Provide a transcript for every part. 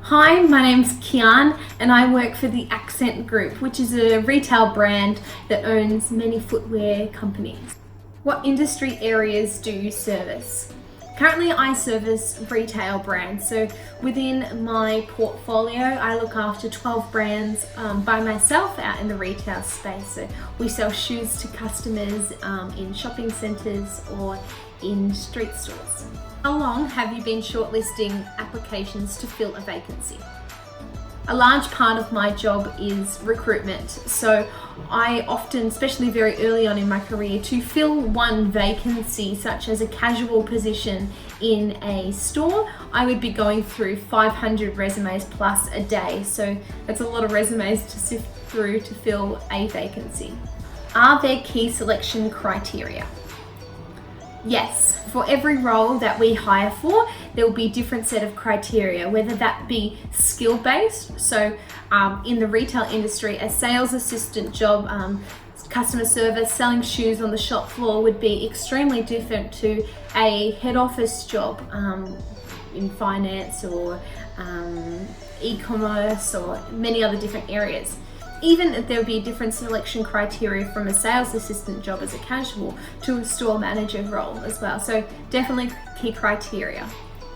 Hi, my name's Kian and I work for the Accent Group, which is a retail brand that owns many footwear companies. What industry areas do you service? Currently I service retail brands, so within my portfolio I look after 12 brands by myself out in the retail space. So we sell shoes to customers in shopping centres or in street stores. How long have you been shortlisting applications to fill a vacancy? A large part of my job is recruitment, so I often, especially very early on in my career, to fill one vacancy such as a casual position in a store, I would be going through 500 resumes plus a day, so that's a lot of resumes to sift through to fill a vacancy. Are there key selection criteria? Yes, for every role that we hire for, there will be a different set of criteria, whether that be skill-based. So in the retail industry, a sales assistant job, customer service, selling shoes on the shop floor would be extremely different to a head office job in finance or e-commerce or many other different areas. Even if there would be a different selection criteria from a sales assistant job as a casual to a store manager role as well. So definitely key criteria.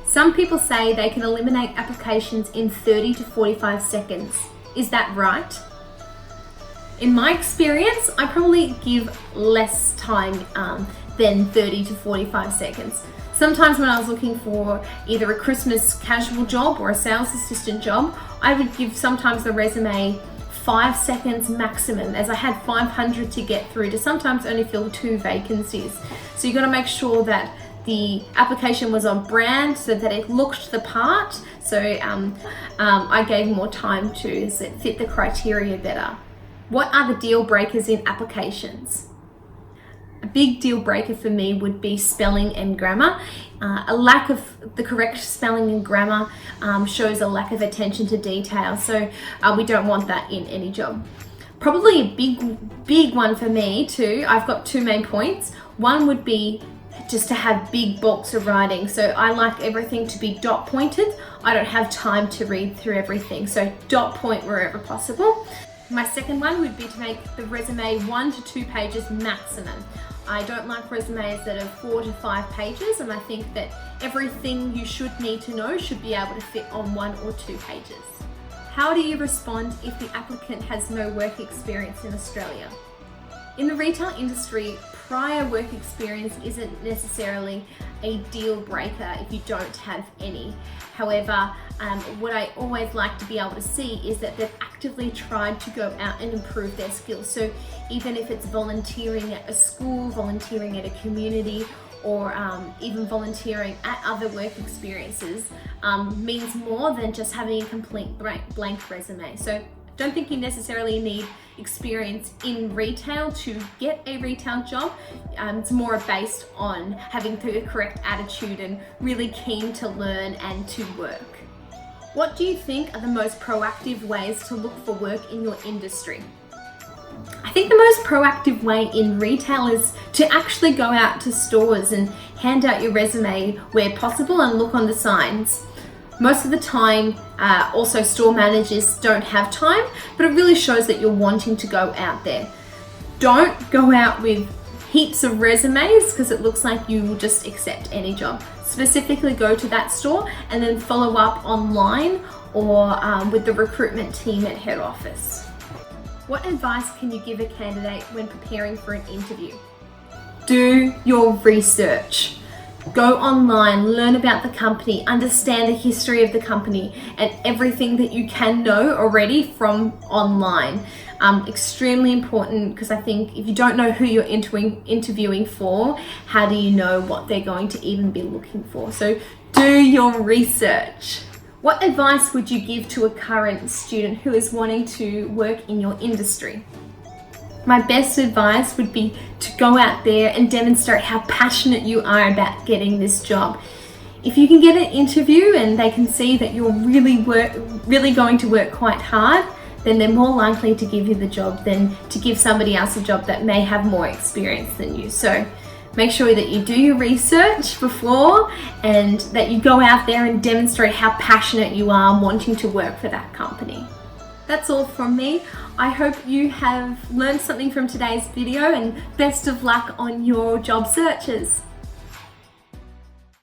Some people say they can eliminate applications in 30 to 45 seconds. Is that right? In my experience, I probably give less time than 30 to 45 seconds. Sometimes when I was looking for either a Christmas casual job or a sales assistant job, I would give sometimes the resume 5 seconds maximum, as I had 500 to get through to sometimes only fill 2 vacancies. So you got to make sure that the application was on brand so that it looked the part. So I gave more time to fit the criteria better. What are the deal breakers in applications? A big deal breaker for me would be spelling and grammar. A lack of the correct spelling and grammar shows a lack of attention to detail, so we don't want that in any job. Probably a big one for me too, I've got 2 main points. One would be just to have big bulks of writing, so I like everything to be dot pointed. I don't have time to read through everything, so dot point wherever possible. My second one would be to make the resume 1 to 2 pages maximum. I don't like resumes that are 4 to 5 pages, and I think that everything you should need to know should be able to fit on 1 or 2 pages. How do you respond if the applicant has no work experience in Australia? In the retail industry, prior work experience isn't necessarily a deal breaker if you don't have any. However, what I always like to be able to see is that they've actively tried to go out and improve their skills. So even if it's volunteering at a school, volunteering at a community, or even volunteering at other work experiences means more than just having a complete blank resume. So don't think you necessarily need experience in retail to get a retail job. It's more based on having the correct attitude and really keen to learn and to work. What do you think are the most proactive ways to look for work in your industry? I think the most proactive way in retail is to actually go out to stores and hand out your resume where possible and look on the signs. Most of the time, also store managers don't have time, but it really shows that you're wanting to go out there. Don't go out with heaps of resumes because it looks like you will just accept any job. Specifically go to that store and then follow up online or with the recruitment team at head office. What advice can you give a candidate when preparing for an interview? Do your research. Go online, learn about the company, understand the history of the company and everything that you can know already from online. Extremely important, because I think if you don't know who you're interviewing for, how do you know what they're going to even be looking for? So do your research. What advice would you give to a current student who is wanting to work in your industry? My best advice would be to go out there and demonstrate how passionate you are about getting this job. If you can get an interview and they can see that you're really going to work quite hard, then they're more likely to give you the job than to give somebody else a job that may have more experience than you. So Make sure that you do your research before and that you go out there and demonstrate how passionate you are wanting to work for that company. That's all from me. I hope you have learned something from today's video, and best of luck on your job searches.